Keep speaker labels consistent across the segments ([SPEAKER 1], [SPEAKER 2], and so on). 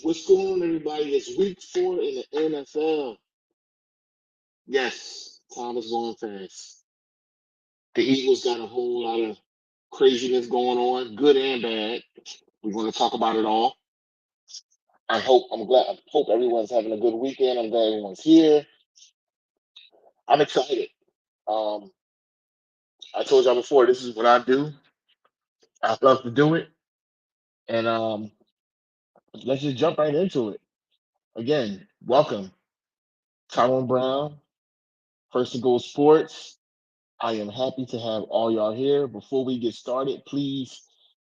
[SPEAKER 1] What's going on, everybody? It's week 4 in the NFL. Yes, time is going fast. The Eagles got a whole lot of craziness going on, good and bad. We're going to talk about it all. I hope everyone's having a good weekend. I'm glad everyone's here. I'm excited. Um, I told y'all before, this is what I do. I love to do it. And let's just jump right into it. Again, welcome, Tyrone Brown, First and Goal Sports. I am happy to have all y'all here. Before we get started, please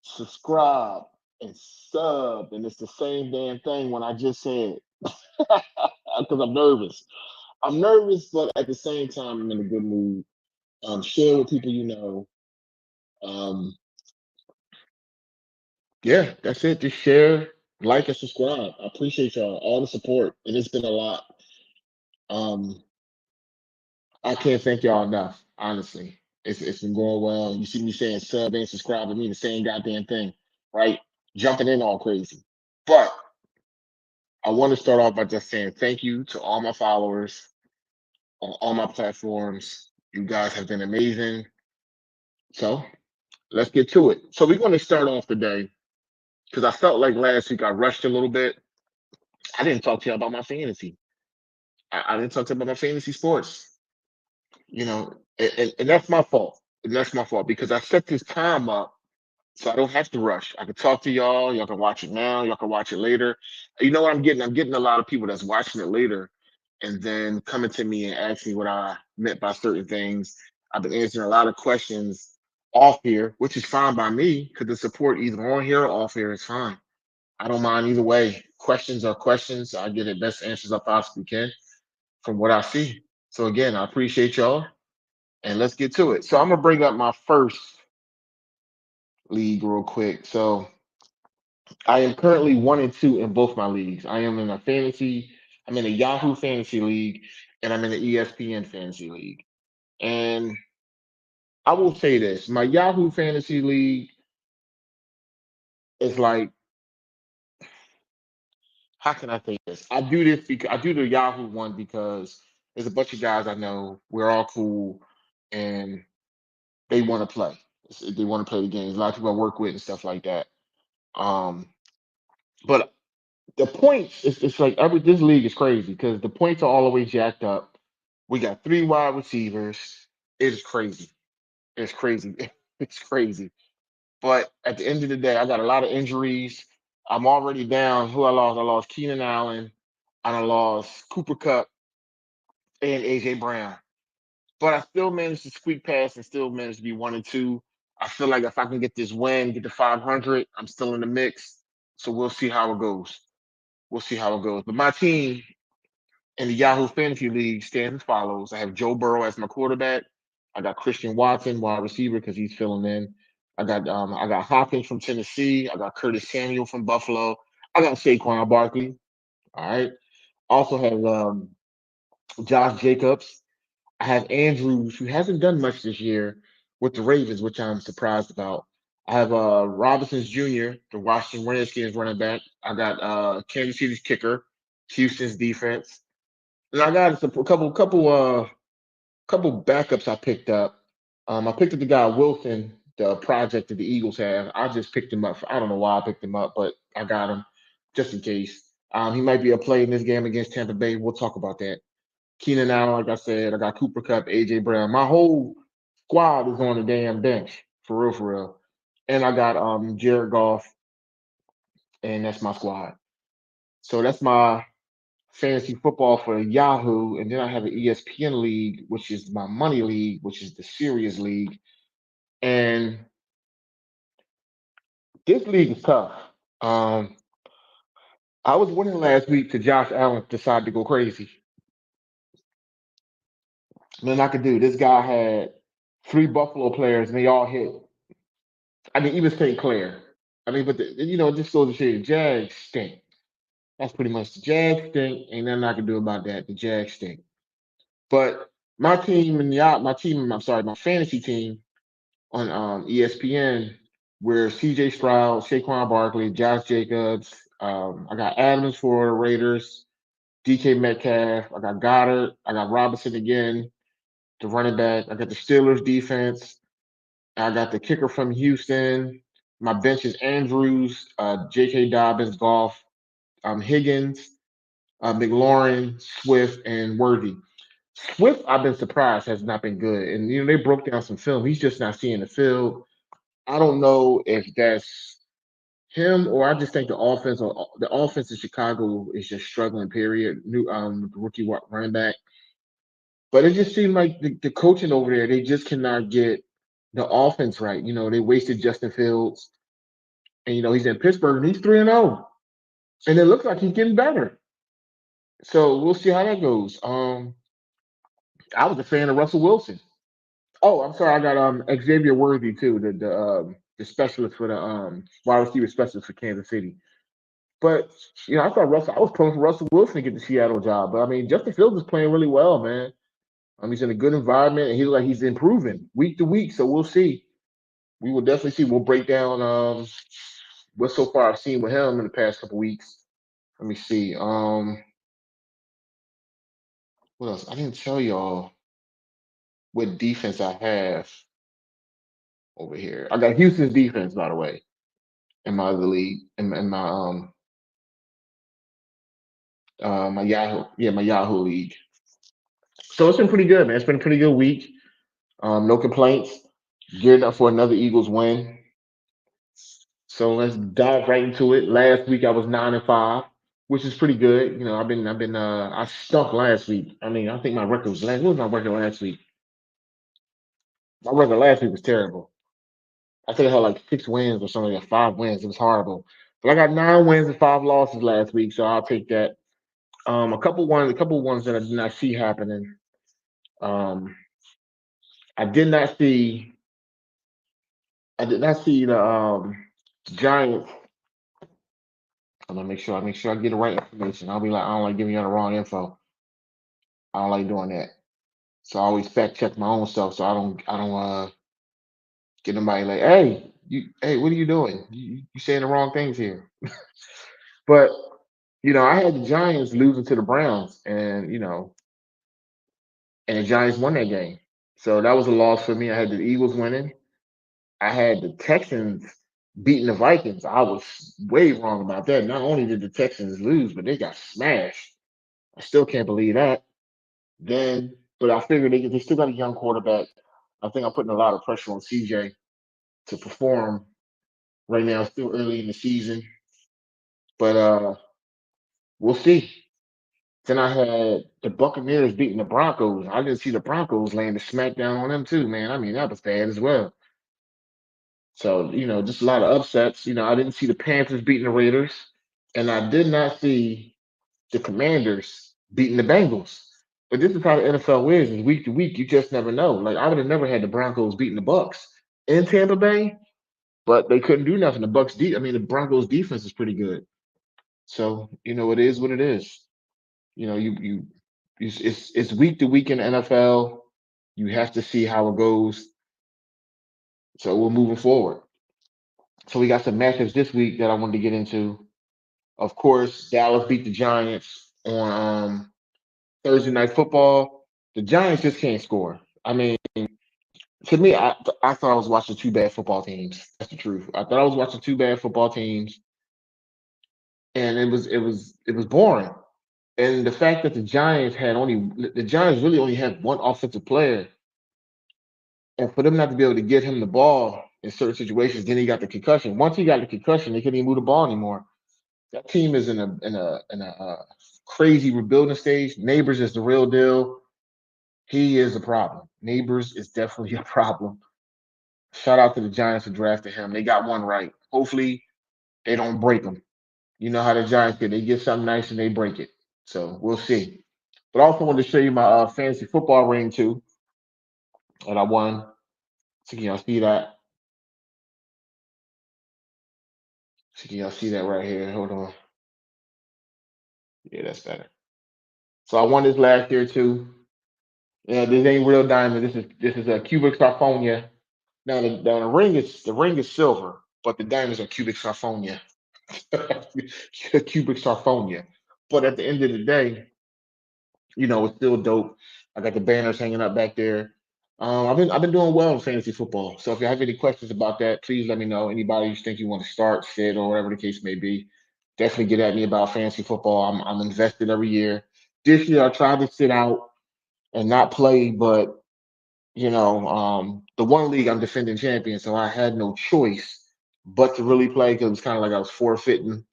[SPEAKER 1] subscribe and sub. And it's the same damn thing when I just said because I'm nervous. I'm nervous, but at the same time, I'm in a good mood. Share with people you know. Um, yeah, that's it. Just share, like, and subscribe. I appreciate y'all, all the support, and it's been a lot. Um, I can't thank y'all enough, honestly. It's been going well. You see me saying sub and subscribe to me the same goddamn thing, right? Jumping in all crazy. But I want to start off by just saying thank you to all my followers on all my platforms. You guys have been amazing. So let's get to it. So we're going to start off today because I felt like last week I rushed a little bit. I didn't talk to you about my fantasy. I didn't talk to you about my fantasy sports. And that's my fault. And that's my fault because I set this time up so I don't have to rush. I can talk to y'all. Y'all can watch it now. Y'all can watch it later. You know what I'm getting? I'm getting a lot of people that's watching it later and then coming to me and asking what I meant by certain things. I've been answering a lot of questions off here, which is fine by me because the support either on here or off here is fine. I don't mind either way. Questions are questions. I get the best answers I possibly can from what I see. So again, I appreciate y'all and let's get to it. So I'm gonna bring up my first league real quick. So I am currently 1-2 in both my leagues. I'm in a Yahoo fantasy league, and I'm in the ESPN fantasy league. And I will say this: my Yahoo fantasy league is like, how can I say this? I do this because I do the Yahoo one because there's a bunch of guys I know. We're all cool, and they want to play. They want to play the games. A lot of people I work with and stuff like that. Um, but the points, it's like this league is crazy because the points are all the way jacked up. We got 3 wide receivers. It's crazy. It's crazy. It's crazy. But at the end of the day, I got a lot of injuries. I'm already down. Who I lost? I lost Keenan Allen. And I lost Cooper Cup and AJ Brown. But I still managed to squeak past and still managed to be 1-2. I feel like if I can get this win, get to 500, I'm still in the mix. So we'll see how it goes. We'll see how it goes. But my team in the Yahoo Fantasy League stands as follows. I have Joe Burrow as my quarterback. I got Christian Watson, wide receiver, because he's filling in. I got Hopkins from Tennessee. I got Curtis Samuel from Buffalo. I got Saquon Barkley. All right. Also have Josh Jacobs. I have Andrews, who hasn't done much this year with the Ravens, which I'm surprised about. I have Robinson Jr., the Washington Redskins running back. I got Kansas City's kicker, Houston's defense. And I got a couple backups I picked up. I picked up the guy Wilson, the project that the Eagles have. I just picked him up. I don't know why I picked him up, but I got him just in case. He might be a play in this game against Tampa Bay. We'll talk about that. Keenan Allen, like I said, I got Cooper Cup, AJ Brown. My whole squad is on the damn bench, for real, for real. And I got Jared Goff, and that's my squad. So that's my fantasy football for Yahoo, and then I have an ESPN league, which is my money league, which is the serious league. And this league is tough. Um, I was winning last week to Josh Allen decided to go crazy. Nothing I could do. This guy had 3 Buffalo players, and they all hit. I mean, even St. Clair. I mean, but it just goes to show you, the Jags stink. That's pretty much the Jags stink. Ain't nothing I can do about that. The Jags stink. But my fantasy team on ESPN, where CJ Stroud, Saquon Barkley, Josh Jacobs, I got Adams for the Raiders, DK Metcalf. I got Goddard. I got Robinson again, the running back. I got the Steelers defense. I got the kicker from Houston. My bench is Andrews, J.K. Dobbins, Goff, Higgins, McLaurin, Swift, and Worthy. Swift, I've been surprised, has not been good. And they broke down some film. He's just not seeing the field. I don't know if that's him or I just think the offense in Chicago is just struggling. Period. New rookie running back, but it just seemed like the coaching over there, they just cannot get the offense right. They wasted Justin Fields, and he's in Pittsburgh and he's 3-0, and it looks like he's getting better. So we'll see how that goes. I was a fan of Russell Wilson. Oh, I'm sorry. I got Xavier Worthy too, the specialist for the wide receiver specialist for Kansas City. But I thought I was pulling for Russell Wilson to get the Seattle job. But I mean, Justin Fields is playing really well, man. He's in a good environment, and he's improving week to week. So we'll see. We will definitely see. We'll break down what so far I've seen with him in the past couple weeks. Let me see. What else? I didn't tell y'all what defense I have over here. I got Houston's defense, by the way, in my other league, in my Yahoo, yeah, my Yahoo league. So it's been pretty good, man. It's been a pretty good week. No complaints. Geared up for another Eagles win. So let's dive right into it. Last week I was 9-5, which is pretty good. I stunk last week. I mean, I think my record was last. What was my record last week? My record last week was terrible. I think I had like 6 wins or something, like 5 wins. It was horrible. But I got 9 wins and 5 losses last week, so I'll take that. A couple ones that I did not see happening. Um, I did not see. I did not see the Giants. I'm gonna make sure I get the right information. I'll be like, I don't like giving you the wrong info. I don't like doing that. So I always fact check my own stuff. So I don't get nobody like, hey, what are you doing? You saying the wrong things here. But I had the Giants losing to the Browns, and the Giants won that game. So that was a loss for me. I had the Eagles winning. I had the Texans beating the Vikings. I was way wrong about that. Not only did the Texans lose, but they got smashed. I still can't believe that. But I figured they still got a young quarterback. I think I'm putting a lot of pressure on CJ to perform right now. Still early in the season, but we'll see. Then I had the Buccaneers beating the Broncos. I didn't see the Broncos laying the smackdown on them too, man. I mean, that was bad as well. So just a lot of upsets. I didn't see the Panthers beating the Raiders, and I did not see the Commanders beating the Bengals. But this is how the NFL is week to week. You just never know. Like I would have never had the Broncos beating the Bucs in Tampa Bay, but they couldn't do nothing. I mean, the Broncos defense is pretty good. So it is what it is. It's week to week in the NFL. You have to see how it goes. So we're moving forward. So we got some matchups this week that I wanted to get into. Of course, Dallas beat the Giants on Thursday Night Football. The Giants just can't score. I mean, to me, I thought I was watching two bad football teams. That's the truth. I thought I was watching two bad football teams, and it was boring. And the fact that the Giants really only had one offensive player, and for them not to be able to get him the ball in certain situations, then he got the concussion. Once he got the concussion, they couldn't even move the ball anymore. That team is in a crazy rebuilding stage. Neighbors is the real deal. He is a problem. Neighbors is definitely a problem. Shout out to the Giants for drafting him. They got one right. Hopefully, they don't break him. You know how the Giants get. They get something nice and they break it. So we'll see. But I also wanted to show you my fantasy football ring too, and I won. So can y'all see that? So can y'all see that right here? Hold on. Yeah, that's better. So I won this last year too. Yeah, this ain't real diamond. This is a cubic zirconia. Now the ring is silver, but the diamonds are cubic zirconia. cubic zirconia. But at the end of the day, it's still dope. I got the banners hanging up back there. I've been doing well in fantasy football. So if you have any questions about that, please let me know. Anybody you think you want to start, sit, or whatever the case may be, definitely get at me about fantasy football. I'm invested every year. This year I tried to sit out and not play, but the one league I'm defending champion, so I had no choice but to really play because it was kind of like I was forfeiting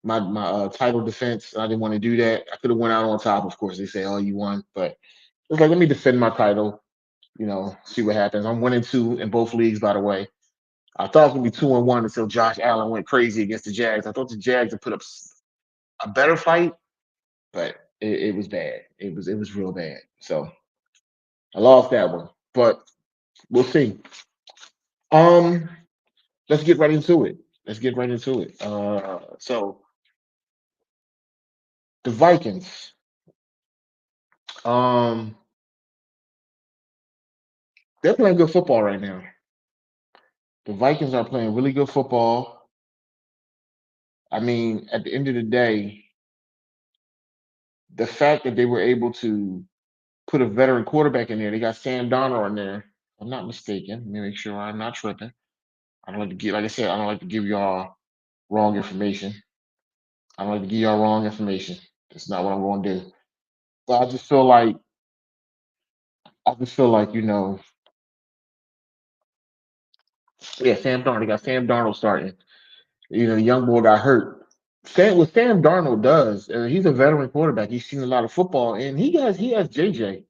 [SPEAKER 1] my title defense. I didn't want to do that. I could have went out on top. Of course, they say, "Oh, you won," but it's like let me defend my title. See what happens. I'm 1-2 in both leagues, by the way. I thought it was gonna be 2-1 until Josh Allen went crazy against the Jags. I thought the Jags would put up a better fight, but it was bad. It was real bad. So I lost that one, but we'll see. Um, let's get right into it. Let's get right into it. So the Vikings. Um, they're playing good football right now. The Vikings are playing really good football. I mean, at the end of the day, the fact that they were able to put a veteran quarterback in there, they got Sam Darnold in there. If I'm not mistaken. Let me make sure I'm not tripping. I don't like to give, like I said, I don't like to give y'all wrong information. I don't like to give y'all wrong information. That's not what I'm going to do. But I just feel like, yeah, Sam Darnold. They got Sam Darnold starting. The young boy got hurt. What Sam Darnold does, he's a veteran quarterback. He's seen a lot of football, and he has JJ,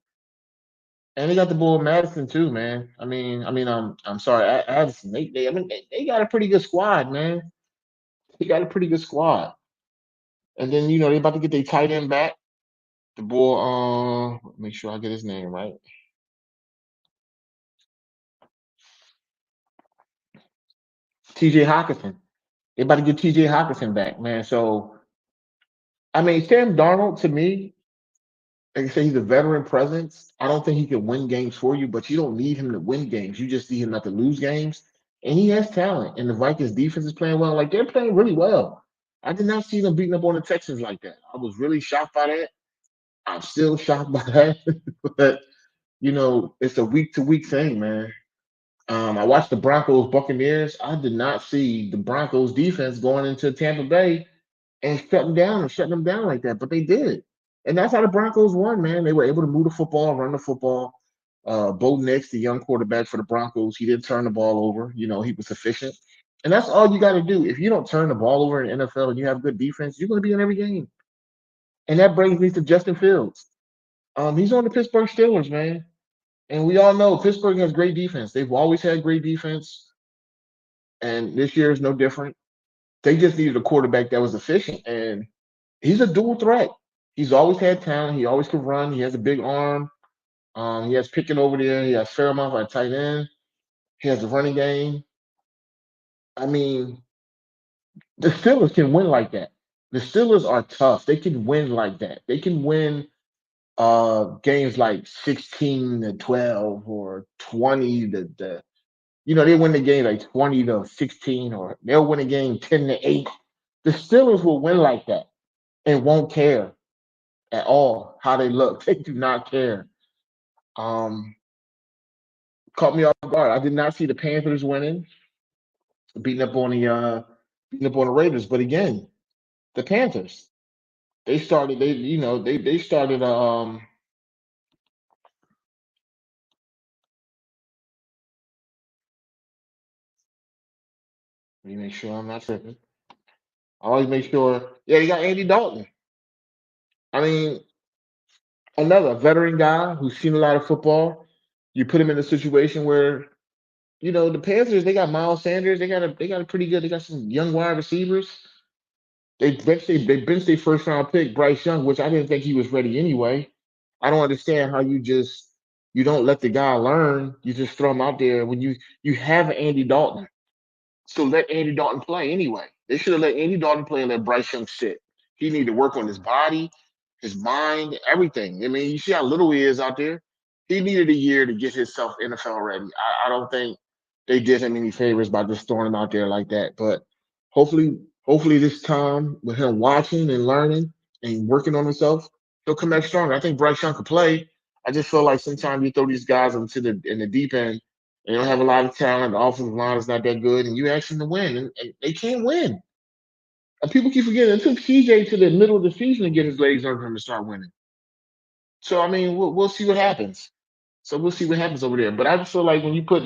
[SPEAKER 1] and they got the boy Madison too, man. I'm sorry, Addison. They got a pretty good squad, man. They got a pretty good squad, and then they about to get their tight end back. The boy, make sure I get his name right. T.J. Hawkinson. They about to get T.J. Hawkinson back, man. So Sam Darnold to me, like I say, he's a veteran presence. I don't think he can win games for you, but you don't need him to win games. You just need him not to lose games. And he has talent. And the Vikings defense is playing well. Like they're playing really well. I did not see them beating up on the Texans like that. I was really shocked by that. I'm still shocked by that. But it's a week to week thing, man. I watched the Broncos Buccaneers. I did not see the Broncos defense going into Tampa Bay and shutting them down like that. But they did. And that's how the Broncos won, man. They were able to move the football, run the football. Bo Nix, the young quarterback for the Broncos, he didn't turn the ball over. He was efficient. And that's all you got to do. If you don't turn the ball over in the NFL and you have good defense, you're going to be in every game. And that brings me to Justin Fields. He's on the Pittsburgh Steelers, man. And we all know Pittsburgh has great defense. They've always had great defense. And this year is no different. They just needed a quarterback that was efficient. And he's a dual threat. He's always had talent. He always could run. He has a big arm. He has picking over there. He has Fairmouth at tight end. He has a running game. I mean, the Steelers can win like that. The Steelers are tough. They can win like that. They can win games like 16-12 or 20 to they win the game like 20-16, or they'll win a game 10-8. The Steelers will win like that and won't care at all how they look. They do not care. Um, Caught me off guard. I did not see the Panthers winning, beating up on the Raiders. But again, the Panthers. They started let me make sure I'm not tripping. I always make sure. Yeah, you got Andy Dalton. I mean, another veteran guy who's seen a lot of football. You put him in a situation where the Panthers, they got Miles Sanders. They got a pretty good. They got some young wide receivers. They benched their first round pick Bryce Young, which I didn't think he was ready anyway. I don't understand how you don't let the guy learn. You just throw him out there when you have Andy Dalton. So let Andy Dalton play anyway. They should have let Andy Dalton play and let Bryce Young sit. He needed to work on his body, his mind, everything. I mean, you see how little he is out there. He needed a year to get himself NFL ready. I don't think they did him any favors by just throwing him out there like that. But hopefully, Hopefully, this time with him watching and learning and working on himself, he'll come back stronger. I think Bryce Young could play. I just feel like sometimes you throw these guys into the in the deep end. They don't have a lot of talent. The offensive line is not that good, and you ask them to win, and they can't win. And people keep forgetting it took CJ to the middle of the season to get his legs under him to start winning. So I mean, we'll see what happens. So we'll see what happens over there. But I just feel like when you put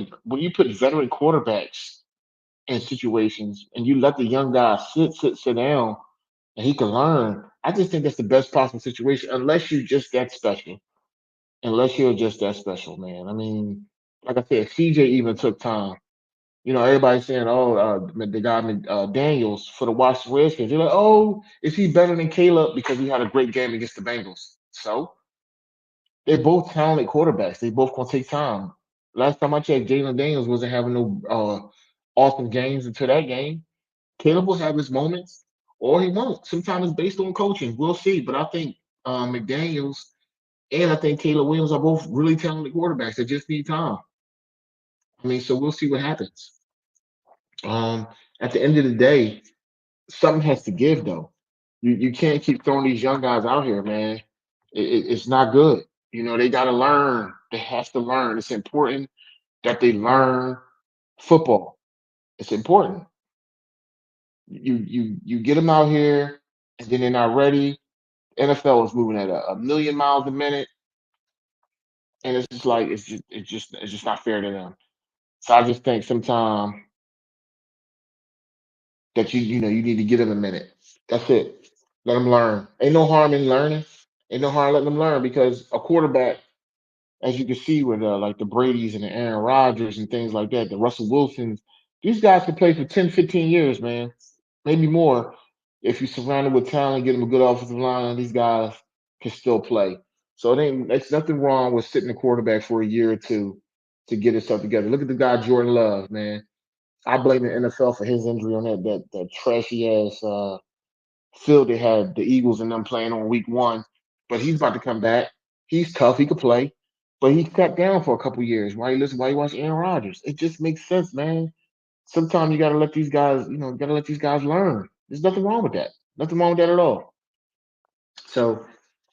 [SPEAKER 1] veteran quarterbacks in situations and you let the young guy sit down and he can learn, I just think that's the best possible situation. Unless you're just that special. Unless you're just that special, man. I mean, like I said, CJ even took time. Everybody's saying, "Oh, the guy Daniels for the Washington Redskins." They're like, "Oh, is he better than Caleb because he had a great game against the Bengals?" So they're both talented quarterbacks. They both gonna take time. Last time I checked, Jalen Daniels wasn't having no awesome games until that game. Caleb will have his moments, or he won't. Sometimes it's based on coaching. We'll see. But I think McDaniels and I think Caleb Williams are both really talented quarterbacks that just need time. I mean, so we'll see what happens. Um, at the end of the day, something has to give though. You can't keep throwing these young guys out here, man. It's not good. They got to learn. They have to learn. It's important that they learn football. It's important. You get them out here, and then they're not ready. NFL is moving at a million miles a minute, and it's just like it's just not fair to them. So I just think sometimes that you need to give them a minute. That's it. Let them learn. Ain't no harm in learning. Ain't no harm letting them learn because a quarterback, as you can see with like the Brady's and the Aaron Rodgers and things like that, the Russell Wilsons, these guys can play for 10, 15 years, man, maybe more. If you surround them with talent, get them a good offensive line, these guys can still play. So there's nothing wrong with sitting the quarterback for a year or two to get himself together. Look at the guy Jordan Love, man. I blame the NFL for his injury on that trashy ass field they had the Eagles and them playing on week one. But he's about to come back. He's tough. He could play. But he sat down for a couple years. Why you watch Aaron Rodgers? It just makes sense, man. Sometimes you gotta let these guys, gotta let these guys learn. There's nothing wrong with that. Nothing wrong with that at all. So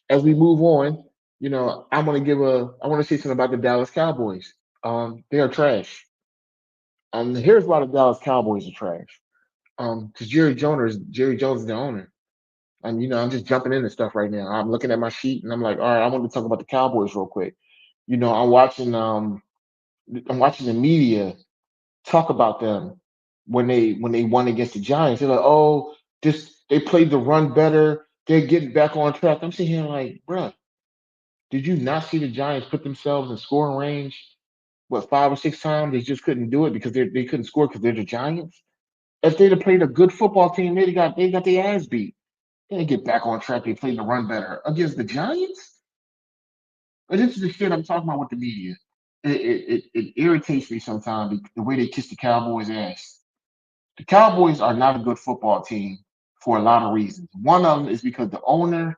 [SPEAKER 1] as we move on, I want to say something about the Dallas Cowboys. They are trash. Here's why the Dallas Cowboys are trash. Because Jerry Jones is the owner. I'm just jumping into stuff right now. I'm looking at my sheet and I'm like, all right, I want to talk about the Cowboys real quick. I'm watching the media talk about them when they won against the Giants. They're like, oh, this they played the run better. They're getting back on track. I'm sitting here like, bruh, did you not see the Giants put themselves in scoring range? What, 5 or 6 times? They just couldn't do it because they couldn't score because they're the Giants. If they'd have played a good football team, they got their ass beat. They didn't get back on track. They played the run better against the Giants. But this is the shit I'm talking about with the media. It irritates me sometimes the way they kiss the Cowboys' ass. The Cowboys are not a good football team for a lot of reasons. One of them is because the owner,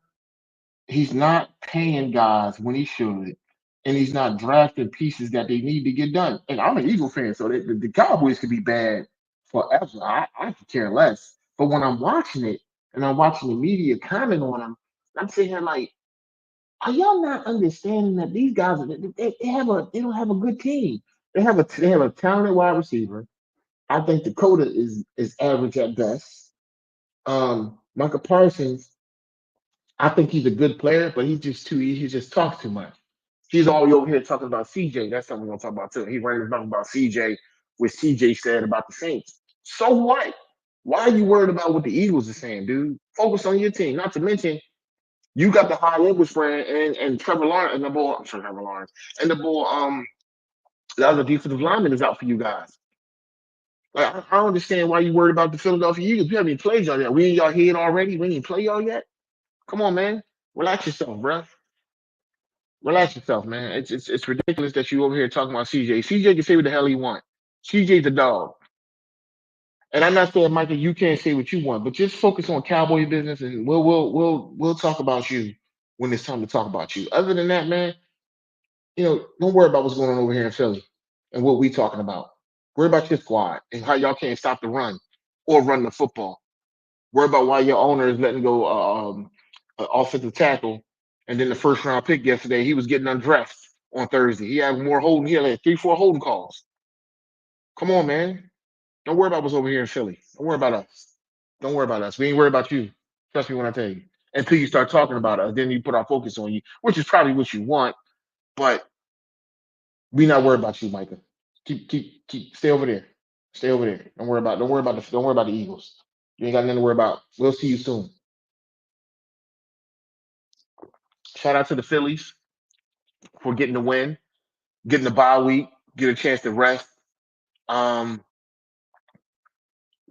[SPEAKER 1] he's not paying guys when he should, and he's not drafting pieces that they need to get done. And I'm an Eagle fan, so the Cowboys could be bad forever. I could care less. But when I'm watching it and I'm watching the media comment on them, I'm sitting here like, are y'all not understanding that these guys they don't have a good team. They have a talented wide receiver. I think Dakota is average at best. Michael Parsons, I think he's a good player, but he just talks too much. He's always over here talking about CJ. That's something we're gonna talk about too. He ran his mouth about CJ, what CJ said about the Saints. So what? Why are you worried about what the Eagles are saying, dude? Focus on your team. Not to mention, you got the high English friend and Trevor Lawrence and the ball. I'm sorry, Trevor Lawrence and the ball. The other defensive lineman is out for you guys. Like, I don't understand why you worried about the Philadelphia Eagles. We haven't even played y'all yet. We in y'all head already. We didn't play y'all yet. Come on, man. Relax yourself, bro. Relax yourself, man. It's ridiculous that you over here talking about CJ. CJ can say what the hell he want. CJ's a dog. And I'm not saying, Michael, you can't say what you want, but just focus on Cowboy business, and we'll talk about you when it's time to talk about you. Other than that, man, don't worry about what's going on over here in Philly and what we talking about. Worry about your squad and how y'all can't stop the run or run the football. Worry about why your owner is letting go offensive tackle, and then the first round pick yesterday, he was getting undressed on Thursday. He had more holding. He had like 3, 4 holding calls. Come on, man. Don't worry about what's over here in Philly. Don't worry about us. Don't worry about us. We ain't worried about you. Trust me when I tell you. Until you start talking about us, then you put our focus on you, which is probably what you want. But we not worried about you, Micah. Keep. Stay over there. Stay over there. Don't worry about. Don't worry about the Eagles. You ain't got nothing to worry about. We'll see you soon. Shout out to the Phillies for getting the win, getting the bye week, get a chance to rest. Um,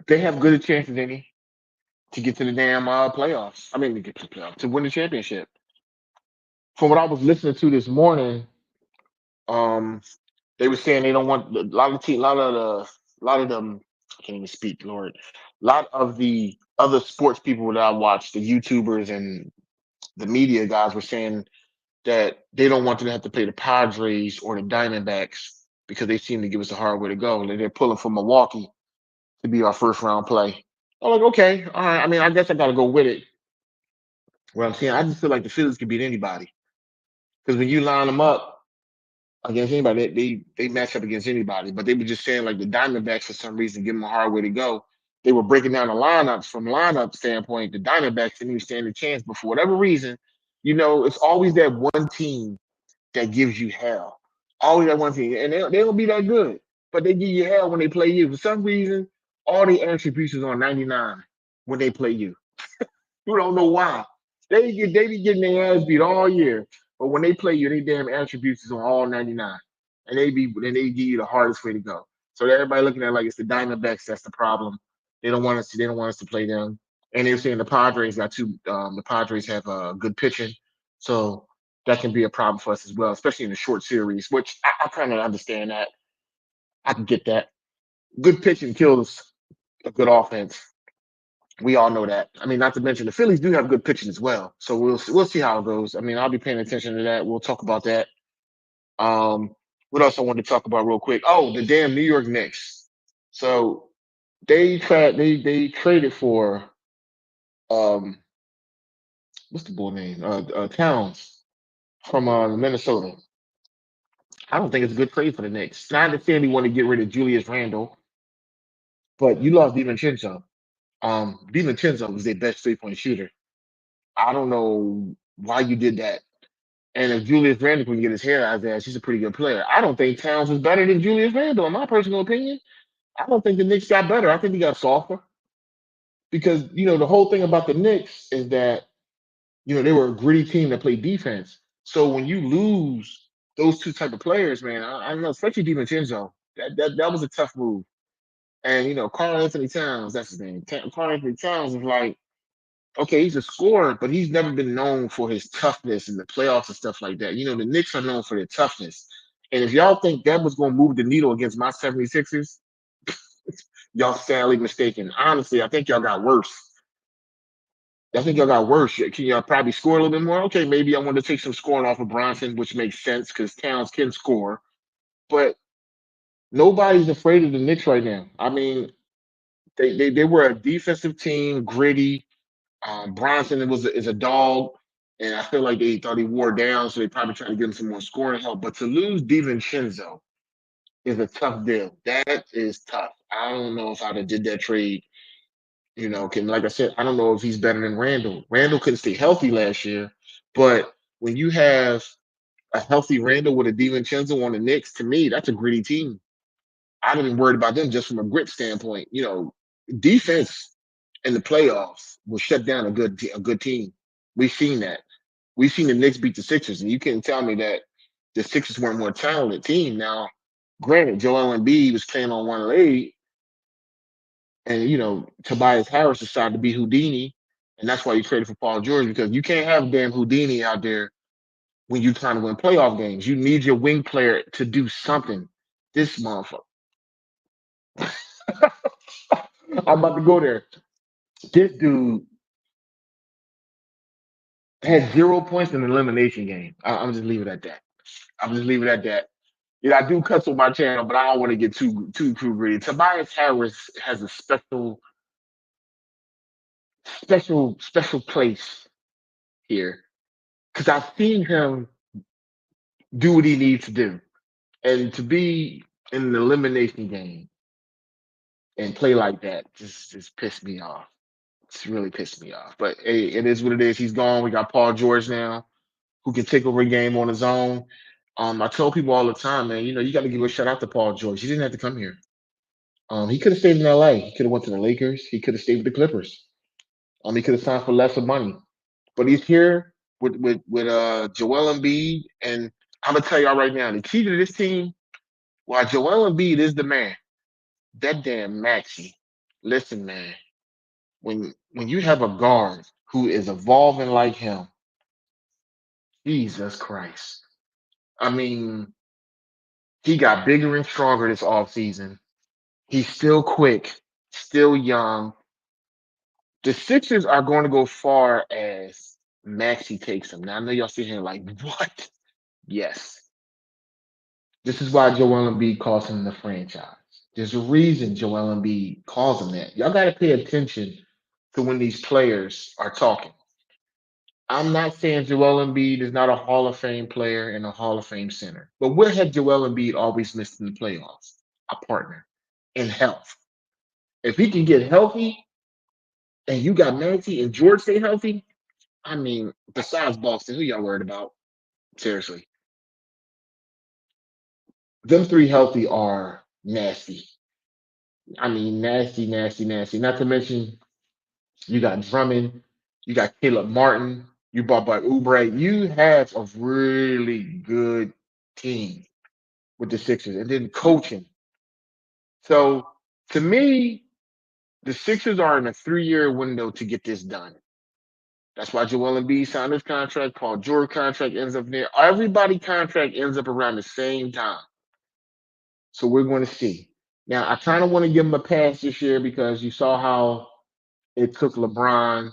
[SPEAKER 1] they have good chances than any to get to the damn playoffs. I mean, to get to the playoffs, to win the championship. From what I was listening to this morning, um, they were saying they don't want a lot of the team, a lot of them. I can't even speak, Lord. A lot of the other sports people that I watch, the YouTubers and the media guys, were saying that they don't want them to have to play the Padres or the Diamondbacks because they seem to give us a hard way to go. And they're pulling for Milwaukee to be our first round play. I'm like, okay, all right. I mean, I guess I got to go with it. What I'm saying, I just feel like the Phillies can beat anybody because when you line them up against anybody, they match up against anybody. But they were just saying like the Diamondbacks for some reason give them a hard way to go. They were breaking down the lineups from lineup standpoint. The Diamondbacks didn't even stand a chance, but for whatever reason, it's always that one team that gives you hell. Always that one team, and they don't be that good, but they give you hell when they play you. For some reason, all the attributes is on 99 when they play you. You don't know why. They be getting their ass beat all year, but when they play you, they damn attributes is on all 99, and they give you the hardest way to go. So everybody looking at it like it's the Diamondbacks that's the problem. They don't want us to play them, and they're saying the Padres got two. The Padres have good pitching, so that can be a problem for us as well, especially in the short series. Which I kind of understand that. I can get that. Good pitching kills a good offense. We all know that. I mean, not to mention the Phillies do have good pitching as well. So we'll see how it goes. I mean, I'll be paying attention to that. We'll talk about that. Um, what else I wanted to talk about real quick? Oh, the damn New York Knicks. So they traded for um what's the boy name? Towns from Minnesota. I don't think it's a good trade for the Knicks. Now, I understand they want to get rid of Julius Randle, but you lost DiVincenzo. DiVincenzo was their best 3-point shooter. I don't know why you did that. And if Julius Randle can get his hair out of there, she's a pretty good player. I don't think Towns was better than Julius Randle, in my personal opinion. I don't think the Knicks got better. I think he got softer because the whole thing about the Knicks is that they were a gritty team that played defense. So when you lose those two type of players, man, I don't know, especially DiVincenzo, that was a tough move. And Carl Anthony Towns, that's his name. Carl Anthony Towns is like, okay, he's a scorer, but he's never been known for his toughness in the playoffs and stuff like that. The Knicks are known for their toughness. And if y'all think that was going to move the needle against my 76ers, y'all sadly mistaken. Honestly, I think y'all got worse. I think y'all got worse. Can y'all probably score a little bit more? Okay, maybe I want to take some scoring off of Bronson, which makes sense because Towns can score. But nobody's afraid of the Knicks right now. I mean, they were a defensive team, gritty. Bronson is a dog, and I feel like they thought he wore down, so they probably tried to give him some more scoring help. But to lose DiVincenzo is a tough deal. That is tough. I don't know if I'd have did that trade. Like I said, I don't know if he's better than Randall. Randall couldn't stay healthy last year, but when you have a healthy Randall with a DiVincenzo on the Knicks, to me, that's a gritty team. I'm even worried about them just from a grit standpoint. Defense in the playoffs will shut down a good team. We've seen that. We've seen the Knicks beat the Sixers, and you can't tell me that the Sixers weren't a more talented team. Now, granted, Joel Embiid was playing on one leg, and Tobias Harris decided to be Houdini, and that's why you traded for Paul George because you can't have damn Houdini out there when you're trying to win playoff games. You need your wing player to do something. This motherfucker. I'm about to go there. This dude had 0 points in an elimination game. I'm just leave it at that. I'm just leave it at that. I do cuss on my channel, but I don't want to get too greedy. Tobias Harris has a special special place here because I've seen him do what he needs to do, and to be in an elimination game and play like that just pissed me off. It's really pissed me off. But hey, it is what it is. He's gone. We got Paul George now, who can take over a game on his own. I tell people all the time, man, you got to give a shout out to Paul George. He didn't have to come here. He could have stayed in LA. He could have went to the Lakers. He could have stayed with the Clippers. He could have signed for lesser money. But he's here with Joel Embiid, and I'm gonna tell y'all right now, the key to this team, while Joel Embiid is the man, that damn Maxi. Listen, man, when you have a guard who is evolving like him, Jesus Christ. I mean, he got bigger and stronger this offseason. He's still quick, still young. The Sixers are going to go far as Maxi takes him. Now I know y'all sitting here like, what? Yes. This is why Joel Embiid calls him the franchise. There's a reason Joel Embiid calls him that. Y'all got to pay attention to when these players are talking. I'm not saying Joel Embiid is not a Hall of Fame player and a Hall of Fame center, but where had Joel Embiid always missed in the playoffs? A partner in health. If he can get healthy and you got Maxey and George stay healthy, I mean, besides Boston, who y'all worried about? Seriously. Them three healthy are nasty. I mean, nasty, nasty, nasty. Not to mention, you got Drummond, you got Caleb Martin, you brought back Oubre. You have a really good team with the Sixers, and then coaching. So to me, the Sixers are in a 3-year window to get this done. That's why Joel Embiid signed his contract. Paul George contract ends up there. Everybody contract ends up around the same time. So we're going to see. Now, I kind of want to give him a pass this year because you saw how it took LeBron,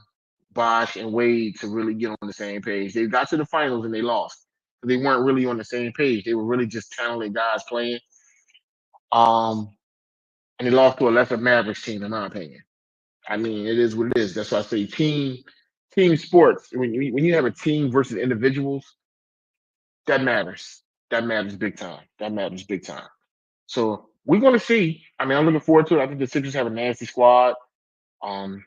[SPEAKER 1] Bosh, and Wade to really get on the same page. They got to the finals and they lost. They weren't really on the same page. They were really just talented guys playing. Um, and they lost to a lesser Mavericks team, in my opinion. I mean, it is what it is. That's why I say team sports. When you have a team versus individuals, that matters. That matters big time. That matters big time. So we're going to see. I mean, I'm looking forward to it. I think the Sixers have a nasty squad. Um,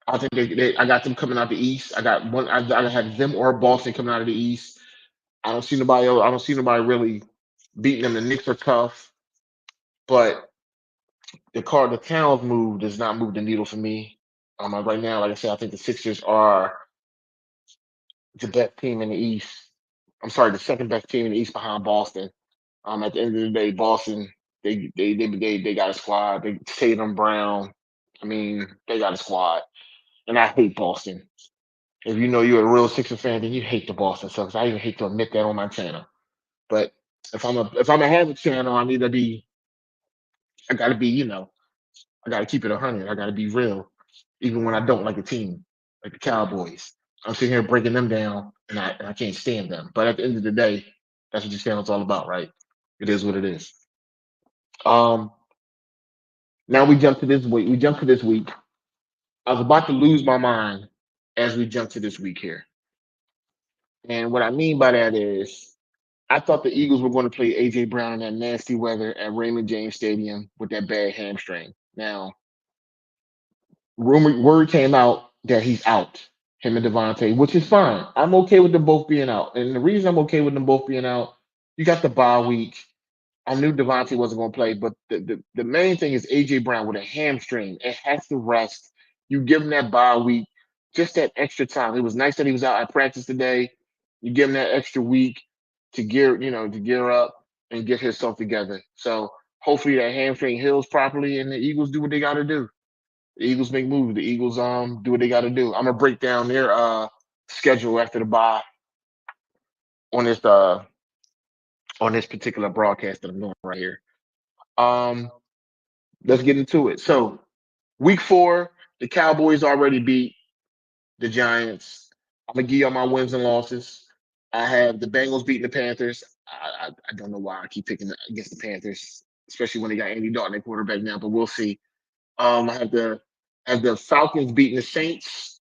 [SPEAKER 1] I think I got them coming out the East. I got one. I had them or Boston coming out of the East. I don't see nobody else. I don't see nobody really beating them. The Knicks are tough, but the Towns move does not move the needle for me. Right now, like I said, I think the Sixers are the best team in the East. I'm sorry, the second best team in the East behind Boston. At the end of the day, Boston they got a squad. They Tatum Brown. I mean, they got a squad, and I hate Boston. If you know you're a real Sixers fan, then you hate the Boston Celtics. I even hate to admit that on my channel. But if I'm a have a channel, I gotta be, I gotta keep it 100. I gotta be real, even when I don't like a team, like the Cowboys. I'm sitting here breaking them down, and I can't stand them. But at the end of the day, that's what your channel's all about, right? It is what it is. Um, Now we jump to this week. We jump to this week. I was about to lose my mind as we jump to this week here. And what I mean by that is I thought the Eagles were going to play AJ Brown in that nasty weather at Raymond James Stadium with that bad hamstring. Now, word came out that he's out, him and Devontae, which is fine. I'm okay with them both being out. And the reason I'm okay with them both being out, you got the bye week. I knew Devontae wasn't going to play, but the main thing is AJ Brown with a hamstring. It has to rest. You give him that bye week, just that extra time. It was nice that he was out at practice today. You give him that extra week to gear up and get himself together. So hopefully that hamstring heals properly and the Eagles do what they got to do. The Eagles make moves. The Eagles do what they got to do. I'm gonna break down their schedule after the bye on this uh on this particular broadcast that I'm doing right here. Um, let's get into it. So week 4, the Cowboys already beat the Giants. I'm gonna give you all my wins and losses. I have the Bengals beating the Panthers. I don't know why I keep picking against the Panthers, especially when they got Andy Dalton at quarterback now, but we'll see. I have the I have the Falcons beating the Saints.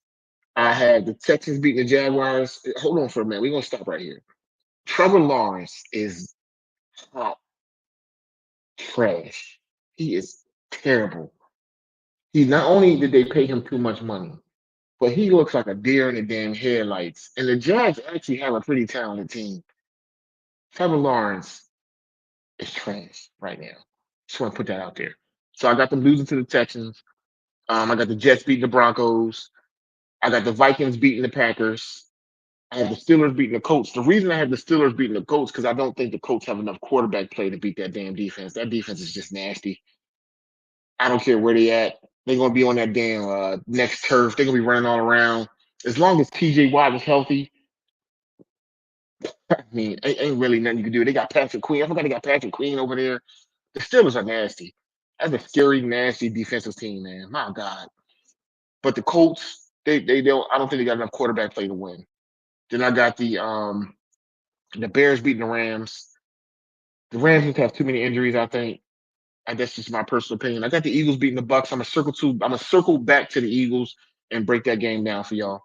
[SPEAKER 1] I had the Texans beating the Jaguars. Hold on for a minute. We're gonna stop right here. Trevor Lawrence is hot trash. He is terrible. He not only did they pay him too much money, but he looks like a deer in the damn headlights. And the Jags actually have a pretty talented team. Trevor Lawrence is trash right now. Just want to put that out there. So I got them losing to the Texans. I got the Jets beating the Broncos. I got the Vikings beating the Packers. I have the Steelers beating the Colts. The reason I have the Steelers beating the Colts because I don't think the Colts have enough quarterback play to beat that damn defense. That defense is just nasty. I don't care where they at. They're gonna be on that damn next turf. They're gonna be running all around. As long as TJ Watt is healthy, I mean, ain't really nothing you can do. They got Patrick Queen. I forgot they got Patrick Queen over there. The Steelers are nasty. That's a scary, nasty defensive team, man. My God. But the Colts, they don't. I don't think they got enough quarterback play to win. Then I got the Bears beating the Rams. The Rams just have too many injuries, I think. And that's just my personal opinion. I got the Eagles beating the Bucs. I'm gonna circle back to the Eagles and break that game down for y'all.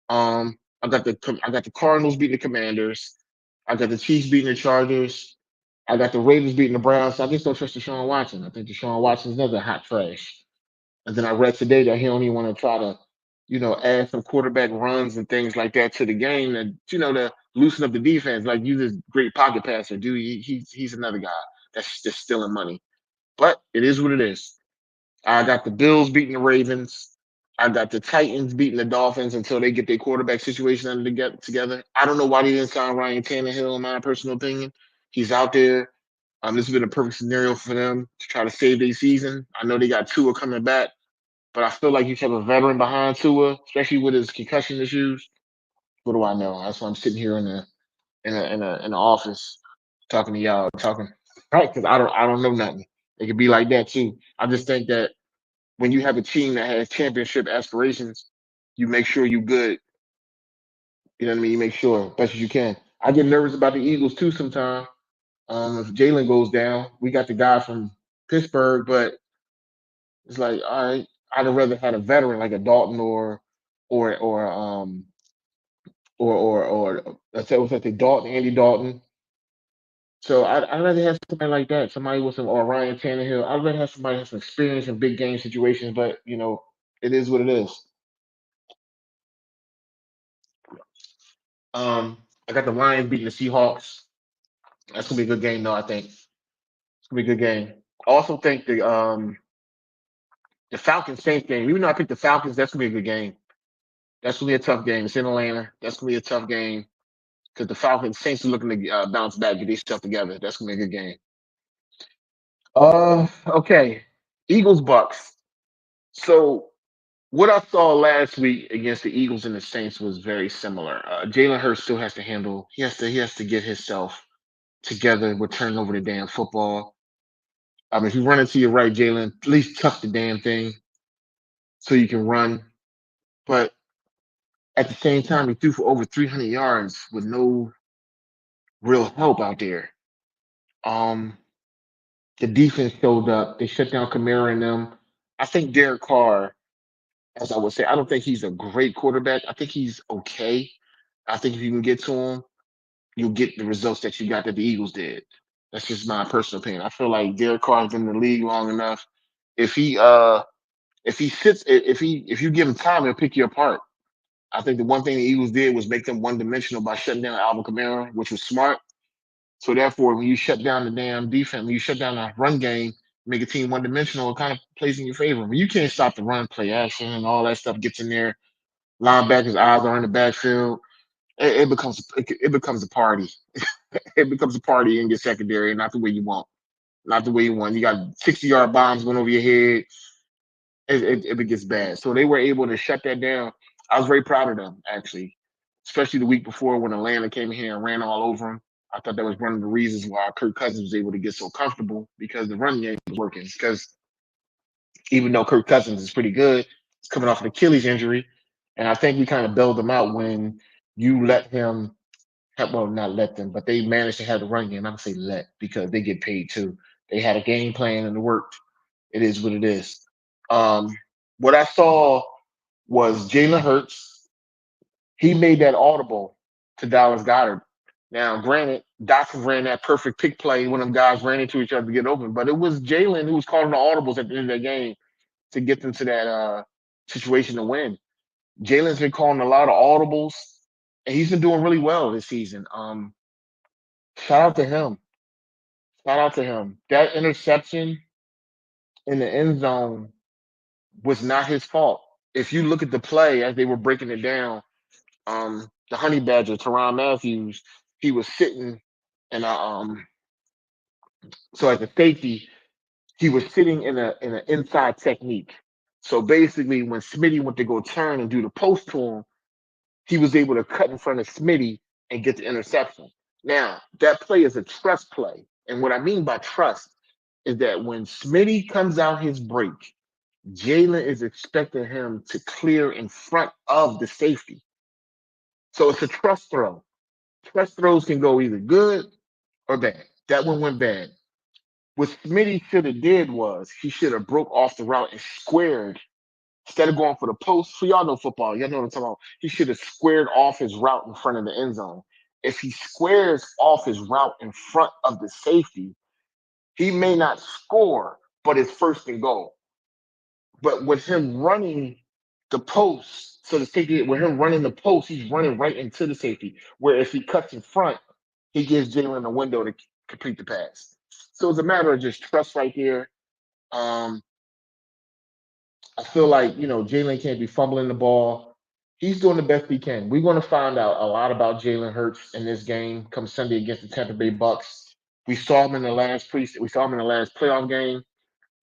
[SPEAKER 1] I got the Cardinals beating the Commanders. I got the Chiefs beating the Chargers. I got the Ravens beating the Browns. So I just don't trust Deshaun Watson. I think Deshaun Watson is another hot trash. And then I read today that he only want to try to, add some quarterback runs and things like that to the game and to loosen up the defense. Like you this great pocket passer, dude. He's another guy that's just stealing money. But it is what it is. I got the Bills beating the Ravens. I got the Titans beating the Dolphins until they get their quarterback situation under together. I don't know why they didn't sign Ryan Tannehill, in my personal opinion. He's out there. This has been a perfect scenario for them to try to save their season. I know they got Tua coming back, but I feel like you should have a veteran behind Tua, especially with his concussion issues. What do I know? That's why I'm sitting here in the office talking to y'all, talking right because I don't know nothing. It could be like that too. I just think that when you have a team that has championship aspirations, you make sure you good. You know what I mean? You make sure best as you can. I get nervous about the Eagles too sometimes. If Jalen goes down, we got the guy from Pittsburgh, but it's like, all right, I'd have rather had a veteran like a Dalton or or um or let's say what's that? Dalton, Andy Dalton. So I'd rather have somebody like that, somebody with some or Ryan Tannehill. I'd rather have somebody with some experience in big game situations. But it is what it is. I got the Lions beating the Seahawks. That's gonna be a good game, though. I think it's gonna be a good game. I also think the Falcons Saints game. Even though I picked the Falcons, that's gonna be a good game. That's gonna be a tough game. It's in Atlanta. That's gonna be a tough game because the Falcons Saints are looking to bounce back, get their stuff together. That's gonna be a good game. Okay. Eagles Bucks. So what I saw last week against the Eagles and the Saints was very similar. Jalen Hurts still has to handle. He has to get himself together with turning over the damn football. If you run into your right, Jalen, at least tuck the damn thing so you can run. But at the same time, he threw for over 300 yards with no real help out there. Um, the defense showed up. They shut down Kamara and them. I think Derek Carr, as I would say, I don't think he's a great quarterback. I think he's okay. I think if you can get to him, you'll get the results that you got that the Eagles did. That's just my personal opinion. I feel like Derek Carr has been in the league long enough. If he sits, if you give him time, he'll pick you apart. I think the one thing the Eagles did was make them one dimensional by shutting down Alvin Kamara, which was smart. So therefore, when you shut down the damn defense, when you shut down the run game, make a team one dimensional, it kind of plays in your favor. When you can't stop the run, play action, and all that stuff gets in there, linebackers' eyes are in the backfield. It becomes a party. It becomes a party in your secondary, and not the way you want. Not the way you want. You got 60-yard bombs going over your head. It gets bad. So they were able to shut that down. I was very proud of them, actually, especially the week before when Atlanta came in here and ran all over them. I thought that was one of the reasons why Kirk Cousins was able to get so comfortable because the running game was working. Because even though Kirk Cousins is pretty good, he's coming off an Achilles injury, and I think we kind of bailed him out when you let him. Well, not let them, but they managed to have the run game. I'm gonna say let because they get paid too. They had a game plan and it worked. It is what it is. Um, What I saw was Jalen Hurts. He made that audible to Dallas Goddard. Now, granted, Dotson ran that perfect pick play when them guys ran into each other to get open, but it was Jalen who was calling the audibles at the end of the game to get them to that situation to win. Jalen's been calling a lot of audibles, and he's been doing really well this season. Shout out to him. Shout out to him. That interception in the end zone was not his fault. If you look at the play as they were breaking it down, the Honey Badger, Teron Matthews, he was sitting and so as a safety, he was sitting in an inside technique. So basically, when Smitty went to go turn and do the post to him, he was able to cut in front of Smitty and get the interception. Now, that play is a trust play. And what I mean by trust is that when Smitty comes out his break, Jalen is expecting him to clear in front of the safety. So it's a trust throw. Trust throws can go either good or bad. That one went bad. What Smitty should have did was he should have broke off the route and squared instead of going for the post. So y'all know football. Y'all know what I'm talking about. He should have squared off his route in front of the end zone. If he squares off his route in front of the safety, he may not score, but it's first and goal. But with him running the post, so the safety, with him running the post, he's running right into the safety. Where if he cuts in front, he gives Jalen a window to complete the pass. So it's a matter of just trust right here. Um, I feel like Jalen can't be fumbling the ball. He's doing the best he can. We're going to find out a lot about Jalen Hurts in this game come Sunday against the Tampa Bay Bucs. We saw him in the last playoff game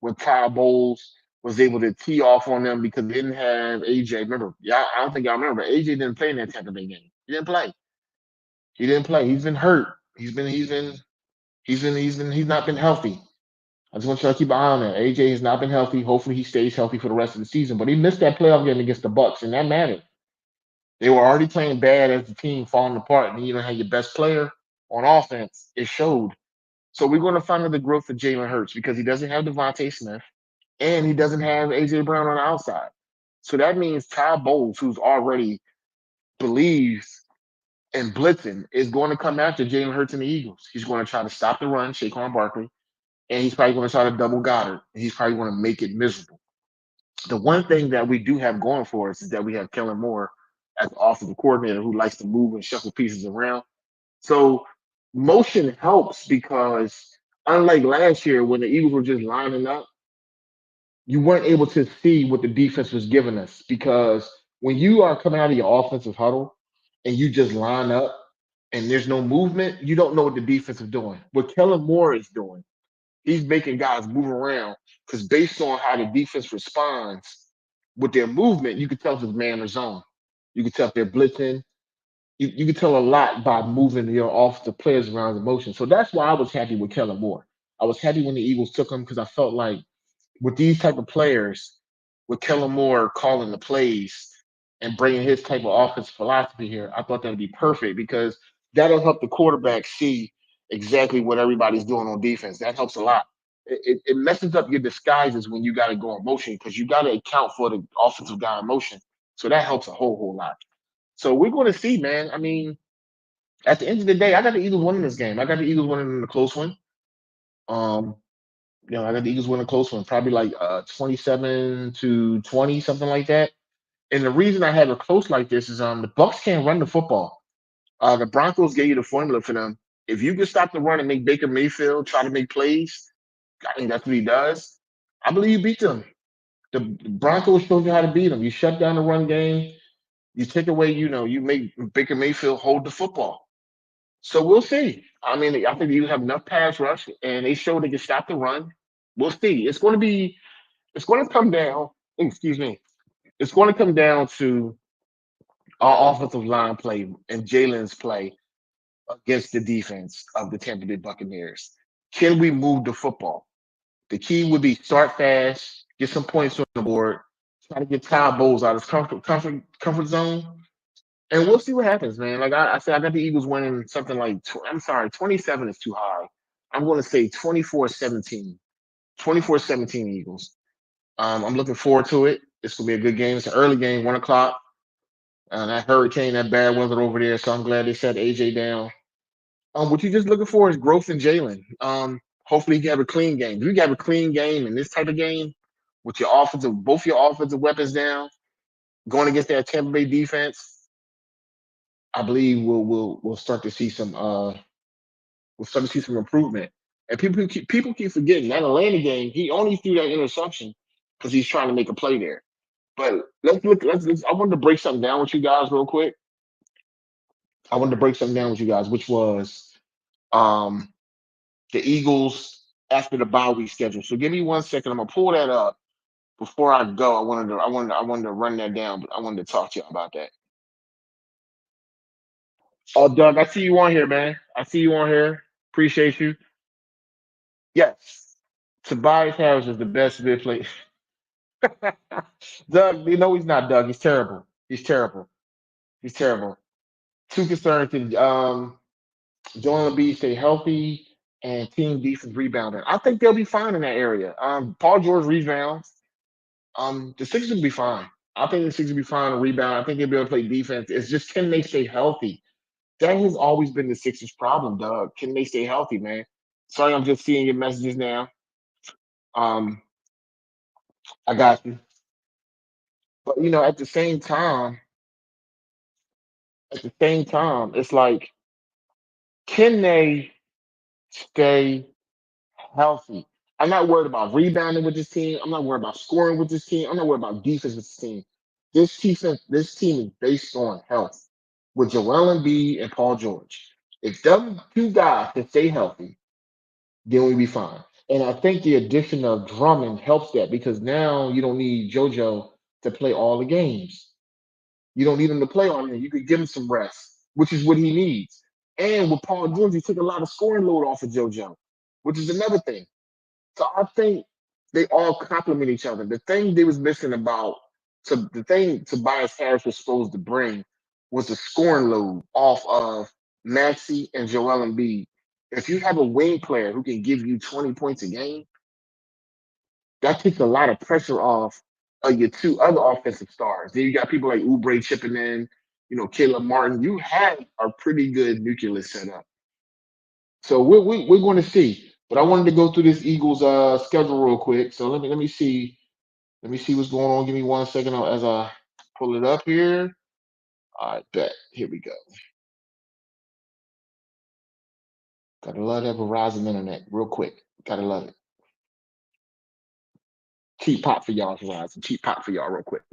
[SPEAKER 1] when Kyle Bowles was able to tee off on them because they didn't have AJ. Remember, y'all, I don't think y'all remember. AJ didn't play in that Tampa Bay game. He didn't play. He didn't play. He's been hurt. He's not been healthy. I just want y'all to keep an eye on that. AJ has not been healthy. Hopefully he stays healthy for the rest of the season. But he missed that playoff game against the Bucs, and that mattered. They were already playing bad as the team falling apart, and you don't have your best player on offense. It showed. So we're going to find out the growth of Jalen Hurts because he doesn't have Devontae Smith and he doesn't have AJ Brown on the outside. So that means Ty Bowles, who's already believes in blitzing, is going to come after Jalen Hurts and the Eagles. He's going to try to stop the run, Saquon Barkley, and he's probably going to try to double Goddard. And he's probably going to make it miserable. The one thing that we do have going for us is that we have Kellen Moore as the offensive coordinator who likes to move and shuffle pieces around. So motion helps because unlike last year when the Eagles were just lining up, you weren't able to see what the defense was giving us because when you are coming out of your offensive huddle and you just line up and there's no movement, you don't know what the defense is doing. What Kellen Moore is doing, he's making guys move around because based on how the defense responds with their movement, you can tell if it's man or zone. You can tell if they're blitzing. You can tell a lot by moving your offensive players around the motion. So that's why I was happy with Kellen Moore. I was happy when the Eagles took him because I felt like with these type of players, with Kellen Moore calling the plays and bringing his type of offensive philosophy here, I thought that'd be perfect because that'll help the quarterback see exactly what everybody's doing on defense. That helps a lot. It messes up your disguises when you got to go in motion because you got to account for the offensive guy in motion. So that helps a whole lot. So we're going to see, man. I mean, at the end of the day, I got the Eagles winning this game. I got the Eagles winning in a close one. Um, I got the Eagles winning a close one, probably like 27-20, something like that. And the reason I have it close like this is the Bucs can't run the football. The Broncos gave you the formula for them. If you can stop the run and make Baker Mayfield try to make plays, I think that's what he does. I believe you beat them. The Broncos showed you how to beat them. You shut down the run game. You take away, you make Baker Mayfield hold the football. So we'll see. I mean, I think you have enough pass rush, and they showed they can stop the run. We'll see. It's going to come down. Excuse me. It's going to come down to our offensive line play and Jalen's play against the defense of the Tampa Bay Buccaneers. Can we move the football? The key would be start fast, get some points on the board, try to get Ty Bowles out of his comfort zone, and we'll see what happens, man. Like I said, I got the Eagles winning something like, I'm sorry, 27 is too high. I'm going to say 24-17. 24-17 Eagles. I'm looking forward to it. It's gonna be a good game. It's an early game, 1 o'clock. That hurricane, that bad weather over there. So I'm glad they set AJ down. What you're just looking for is growth in Jalen. Hopefully you have a clean game. If you have a clean game in this type of game with your offensive, both your offensive weapons down, going against that Tampa Bay defense, I believe we'll start to see some we'll start to see some improvement. And people keep forgetting that Atlanta game. He only threw that interception because he's trying to make a play there. But let's look. Let's. I wanted to break something down with you guys real quick. I wanted to break something down with you guys, which was um the Eagles after the bye week schedule. So give me 1 second. I'm gonna pull that up before I go. I wanted to run that down, but I wanted to talk to you about that. Oh, Doug, I see you on here, man. I see you on here. Appreciate you. Yes, Tobias Harris is the best mid play. Doug, you know he's not Doug. He's terrible. He's terrible. He's terrible. Two concerns. Joel Embiid stay healthy and team defense rebounding. I think they'll be fine in that area. Paul George rebounds. The Sixers will be fine. I think the Sixers will be fine on rebound. I think they'll be able to play defense. It's just can they stay healthy? That has always been the Sixers' problem, Doug. Can they stay healthy, man? Sorry, I'm just seeing your messages now. Um, I got you. But at the same time, it's like, can they stay healthy? I'm not worried about rebounding with this team. I'm not worried about scoring with this team. I'm not worried about defense with this team. This team is based on health with Joel Embiid and Paul George. If them two guys can stay healthy, then we'll be fine. And I think the addition of Drummond helps that because now you don't need JoJo to play all the games. You don't need him to play on it. You could give him some rest, which is what he needs. And with Paul George, he took a lot of scoring load off of JoJo, which is another thing. So I think they all complement each other. The thing they was missing about so the thing Tobias Harris was supposed to bring was the scoring load off of Maxi and Joel Embiid. If you have a wing player who can give you 20 points a game, that takes a lot of pressure off of your two other offensive stars. Then you got people like Oubre chipping in, Caleb Martin. You have a pretty good nucleus set up. So we're going to see. But I wanted to go through this Eagles schedule real quick. So let me see what's going on. Give me 1 second as I pull it up here. I bet. Here we go. Gotta love that Verizon internet real quick. Gotta love it. Cheap pop for y'all, Verizon. Cheap pop for y'all real quick.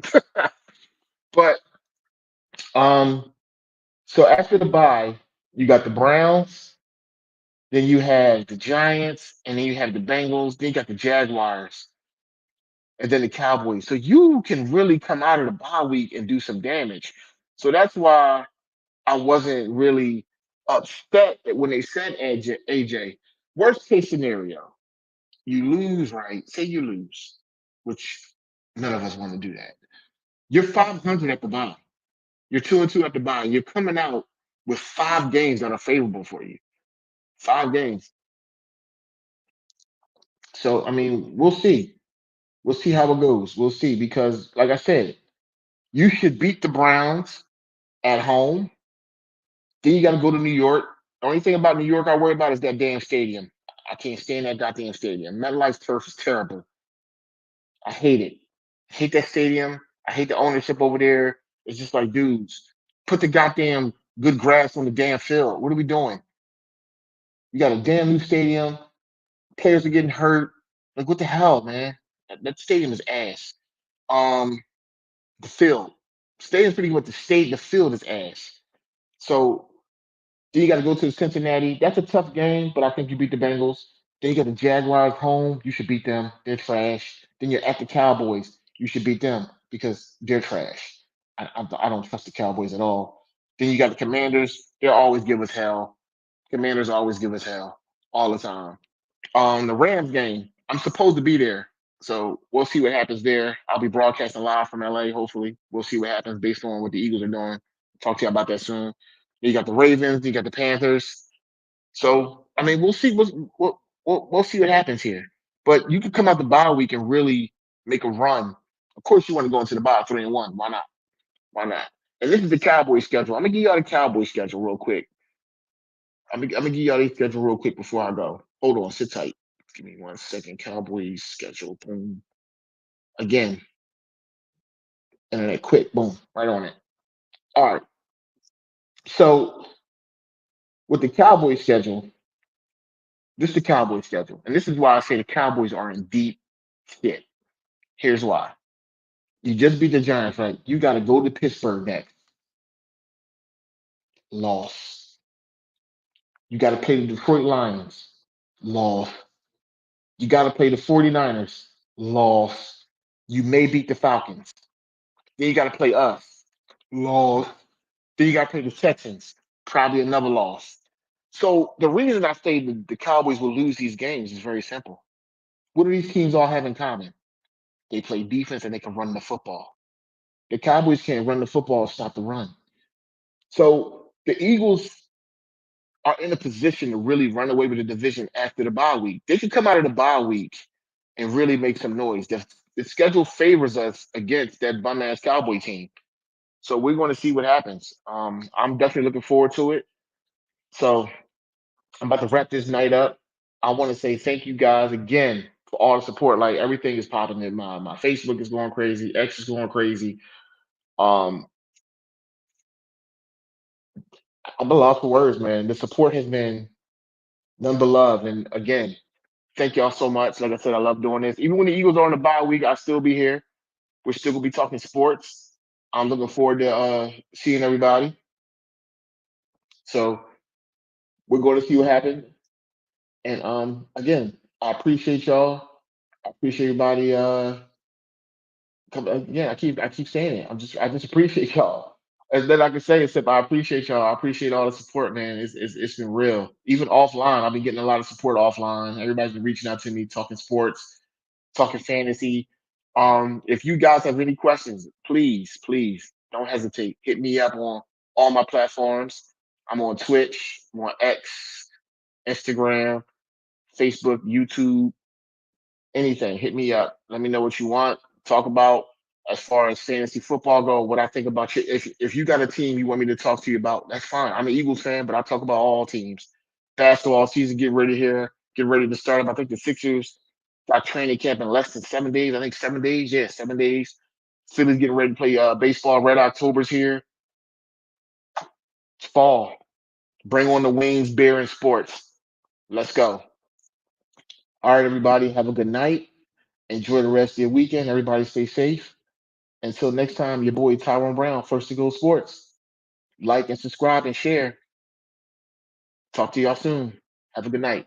[SPEAKER 1] But um, so after the bye, you got the Browns, then you have the Giants, and then you have the Bengals, then you got the Jaguars, and then the Cowboys. So you can really come out of the bye week and do some damage. So that's why I wasn't really upset when they said AJ. Worst case scenario, you lose, right? Say you lose, which none of us want to do that. You're 500 at the bottom. You're 2-2 at the bottom. You're coming out with 5 games that are favorable for you. 5 games. So I mean, we'll see. We'll see how it goes. We'll see because, like I said, you should beat the Browns at home. Then you got to go to New York. The only thing about New York I worry about is that damn stadium. I can't stand that goddamn stadium. MetLife's turf is terrible. I hate it. I hate that stadium. I hate the ownership over there. It's just like, dudes, put the goddamn good grass on the damn field. What are we doing? You got a damn new stadium. Players are getting hurt. Like, what the hell, man? That stadium is ass. Um, the field. Stadium's pretty good, but the field is ass. So then you got to go to Cincinnati. That's a tough game, but I think you beat the Bengals. Then you got the Jaguars home. You should beat them. They're trash. Then you're at the Cowboys. You should beat them because they're trash. I don't trust the Cowboys at all. Then you got the Commanders. They'll always give us hell. Commanders always give us hell all the time. The Rams game, I'm supposed to be there. So we'll see what happens there. I'll be broadcasting live from LA, hopefully. We'll see what happens based on what the Eagles are doing. Talk to you about that soon. You got the Ravens, you got the Panthers. So I mean, we'll see we'll see what happens here. But you can come out the bye week and really make a run Of course, you want to go into the bye 3-1. Why not? Why not? And this is the Cowboys schedule. I'm gonna give y'all the Cowboys schedule real quick. I'm gonna give y'all the schedule real quick before I go. Hold on, sit tight. Give me 1 second. Cowboys schedule. Boom. Again, internet quick. Boom. Right on it. All right. So with the Cowboys schedule, this is the Cowboys schedule, and this is why I say the Cowboys are in deep shit. Here's why. You just beat the Giants, right? You got to go to Pittsburgh next. Loss. You got to play the Detroit Lions. Loss. You got to play the 49ers. Loss. You may beat the Falcons. Then you got to play us. Loss. Then you got to play the Texans. Probably another loss. So the reason I say the Cowboys will lose these games is very simple. What do these teams all have in common? They play defense and they can run the football. The Cowboys can't run the football and stop the run. So the Eagles are in a position to really run away with the division after the bye week. They can come out of the bye week and really make some noise. The schedule favors us against that bum ass Cowboy team. So we're going to see what happens. I'm definitely looking forward to it. So I'm about to wrap this night up. I want to say thank you guys again for all the support. Like everything is popping in my Facebook is going crazy, X is going crazy. Um, I'm a lost for words, man. The support has been none but love. And again, thank y'all so much. Like I said, I love doing this. Even when the Eagles are on the bye week, I still be here. We're still gonna be talking sports. I'm looking forward to seeing everybody. So we're going to see what happens. And again, I appreciate y'all. I appreciate everybody. Yeah, I keep saying it. I just appreciate y'all. And then I can say except I appreciate y'all. I appreciate all the support, man. It's been real. Even offline, I've been getting a lot of support offline. Everybody's been reaching out to me, talking sports, talking fantasy. If you guys have any questions, please don't hesitate. Hit me up on all my platforms. I'm on Twitch, I'm on X, Instagram, Facebook, YouTube, anything. Hit me up. Let me know what you want. Talk about as far as fantasy football go. What I think about you. If you got a team you want me to talk to you about, that's fine. I'm an Eagles fan, but I talk about all teams. Basketball season get ready here. Get ready to start up. I think the Sixers got training camp in less than 7 days. I think 7 days. Yeah, 7 days. Philly's getting ready to play baseball. Red October's here. It's fall. Bring on the wings, beer, and sports. Let's go. All right, everybody. Have a good night. Enjoy the rest of your weekend. Everybody stay safe. Until next time, your boy Tyrone Brown, First to Go Sports. Like and subscribe and share. Talk to y'all soon. Have a good night.